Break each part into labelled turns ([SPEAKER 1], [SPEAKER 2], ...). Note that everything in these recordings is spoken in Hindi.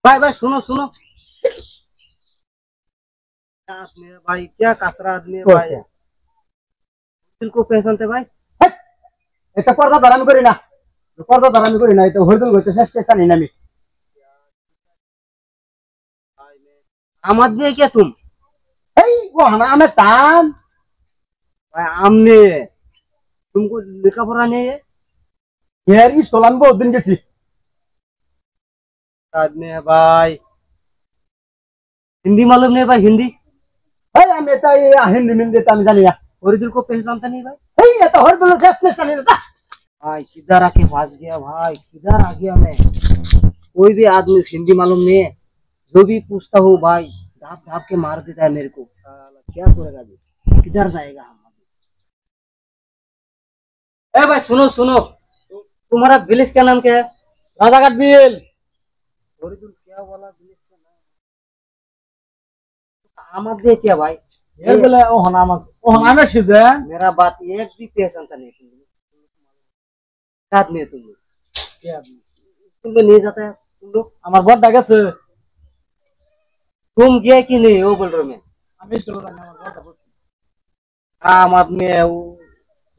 [SPEAKER 1] भाई भाई सुनो सुनो, क्या आदमी है भाई, क्या कसरा आदमी है भाई, दिल को पहचानते भाई।
[SPEAKER 2] এটা পর্দা দাঁড়ামি করি না, পর্দা দাঁড়ামি করি না, এটা হইদল হইতে স্টেশন নেই আমি।
[SPEAKER 1] आम आदमी है क्या तुम?
[SPEAKER 2] এই ও না আমি টান
[SPEAKER 1] भाई आमने तुमको लिखा पढ़ा नहीं है?
[SPEAKER 2] ইয়ার স্কুল আমি বহুত দিন গেছি।
[SPEAKER 1] आदमी है भाई, हिंदी मालूम नहीं भाई? हिंदी
[SPEAKER 2] এই আমি এটা হিন্দি মিন্দি এটা আমি জানি না।
[SPEAKER 1] और दिल को पहचानता नहीं भाई?
[SPEAKER 2] এই এটা হইদল স্টেশন নেই না।
[SPEAKER 1] भाई किधर आके फंस गया भाई, किधर आ गया मैं। कोई भी आदमी हिंदी मालूम नहीं है, जो भी पूछता हूँ भाई ढाप ढाप के मार देता है मेरे को। साला क्या करेगा जी, किधर जाएगा हम? ए भाई सुनो सुनो, तुम्हारा विलेज का नाम क्या है?
[SPEAKER 2] রাজাঘাট বিল।
[SPEAKER 1] क्या बोला विलेज का नाम? आम आदमी है क्या भाई?
[SPEAKER 2] এর বলে ও নামে সিজে।
[SPEAKER 1] मेरा बात एक भी पहचानता नहीं तुम लोग। क्या आदमी है तुम लोग?
[SPEAKER 2] क्या आदमी?
[SPEAKER 1] स्कूल में नहीं जाता है तुम लोग?
[SPEAKER 2] আমার বড় গেছে।
[SPEAKER 1] तुम गया कि नहीं वो बोल रहा हूं मैं।
[SPEAKER 2] আমি স্কুল না আমার বড় গেছে।
[SPEAKER 1] आम आदमी है वो,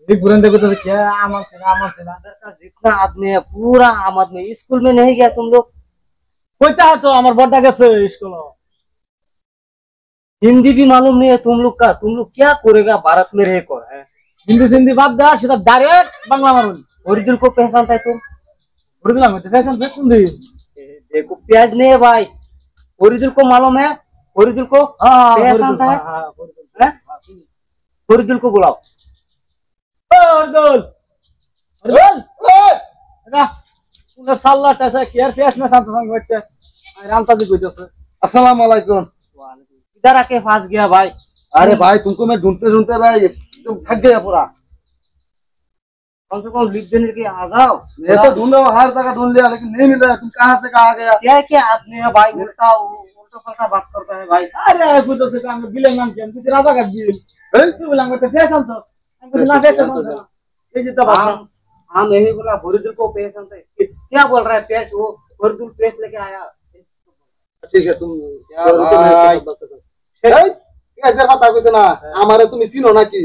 [SPEAKER 2] এই ঘুরেন দেখো তো কে আমার ছিল।
[SPEAKER 1] इधर का जितना आदमी है पूरा आम आदमी। स्कूल में नहीं गया तुम लोग?
[SPEAKER 2] কইতা তো আমার বড় গেছে স্কুল।
[SPEAKER 1] हिंदी भी मालूम नहीं है तुम लोग का? तुम लोग क्या करेगा भारत में रहकर है?
[SPEAKER 2] হিন্দি সিন্দি বাদ দা, সেটা ডাইরেক্ট বাংলা মারুন।
[SPEAKER 1] ओरिजिनल को पहचानता है तुम?
[SPEAKER 2] ঘুরে দিলাম তো ফ্যাশন से কোন দিন।
[SPEAKER 1] देखो प्याज नहीं है भाई, ओरिजिनल को मालूम है? ओरिजिनल को पहचानता है? ओरिजिनल को बुलाओ।
[SPEAKER 2] অর্দল অর্দল এটা কোন সাল্লাটা আছে কি আর ফেস में शांत संग হচ্ছে। আর রামতা দি কইতেছে।
[SPEAKER 3] अस्सलाम वालेकुम।
[SPEAKER 1] इधर आके फंस गया भाई।
[SPEAKER 3] अरे भाई तुमको मैं ढूंढते ढूंढते भाई तुम थक गया पूरा।
[SPEAKER 1] कम से कम लिख देने के आ जाओ।
[SPEAKER 3] मैं तो ढूंढा हर जगह ढूंढ लिया लेकिन नहीं मिल रहा है। तुम कहाँ से कहाँ गया?
[SPEAKER 1] क्या क्या आदमी है भाई, उल्टा पलटा बात करता है भाई।
[SPEAKER 2] আরে কইতেছে কাম বিলের নাম কি? আমি কিছু রাজাঘাট বিল।
[SPEAKER 3] এই
[SPEAKER 2] তুই বললাম তো ফ্যাশন সস। আমি কিছু না ফ্যাশন সস। এই যে তো বাবা
[SPEAKER 1] हम यही बोला ओरिजिनल को पहचानता है। क्या बोल रहा है पेश? वो ओरिजिनल पेश लेके आया।
[SPEAKER 3] ठीक है तुम
[SPEAKER 1] क्या भाई?
[SPEAKER 3] कैसे पता कुछ ना हमारे तुम इसी नो ना की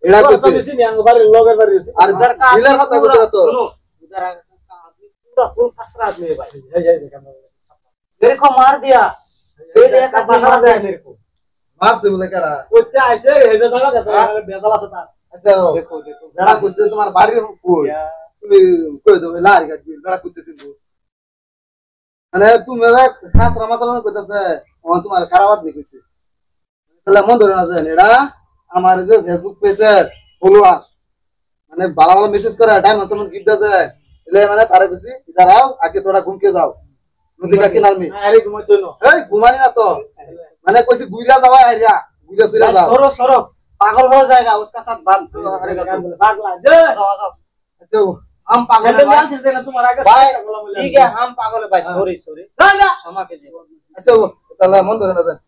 [SPEAKER 3] एड़ा
[SPEAKER 2] তো
[SPEAKER 3] कुछ
[SPEAKER 2] বেশি নি আঙ্গ বাড়ির লগের বাড়ি।
[SPEAKER 3] और
[SPEAKER 1] उधर का
[SPEAKER 3] डीलर पता कुछ ना तो
[SPEAKER 1] सुनो, उधर का आदमी पूरा फुल कसरा आदमी है भाई।
[SPEAKER 2] এই এই দেখেন।
[SPEAKER 1] मेरे को मार दिया, पेट एक आदमी मार दिया मेरे को।
[SPEAKER 3] मार से बोले केड़ा
[SPEAKER 2] কইতে আইছে হেবে জায়গা কথা বেজাল আছে তার।
[SPEAKER 3] अच्छा
[SPEAKER 1] देखो देखो
[SPEAKER 3] एड़ा कुछ से तुम्हारे बारी कोई तुम कोई दो लारी का एड़ा कुछ से মানে তুমি মেরা খাস রামাতলা কইতাছে ও তোমার খারাপ আদমি কইছে তাহলে মন ধরে না জানেন এডা আমার যে ফেসবুক পেজে ফলোয়ার মানে ভালো ভালো মেসেজ করে টাইম আছে মন গিফট আছে এলে মানে তারে কইছি इधर आओ आके थोड़ा घूम के जाओ नदी का किनारे में।
[SPEAKER 2] আরে ঘুমাইতো না।
[SPEAKER 3] এই ঘুমানি না তো মানে কইছি গুইলা যাওয়া এরিয়া গুইলা সুইলা যাও।
[SPEAKER 1] सरो सरो, पागल हो जाएगा उसका साथ बात करेगा तुम।
[SPEAKER 2] পাগলা যে
[SPEAKER 1] जाओ जाओ,
[SPEAKER 3] আচ্ছা
[SPEAKER 1] हम पागल है
[SPEAKER 2] সেটা
[SPEAKER 1] भाई।
[SPEAKER 2] জানছিস না তোমার আগে
[SPEAKER 1] भाई
[SPEAKER 2] বলা বলে।
[SPEAKER 1] ठीक है हम पागल है भाई, सॉरी सॉरी,
[SPEAKER 2] না না
[SPEAKER 1] क्षमा कीजिए।
[SPEAKER 3] আচ্ছা তাহলে মন ধরে না জানেন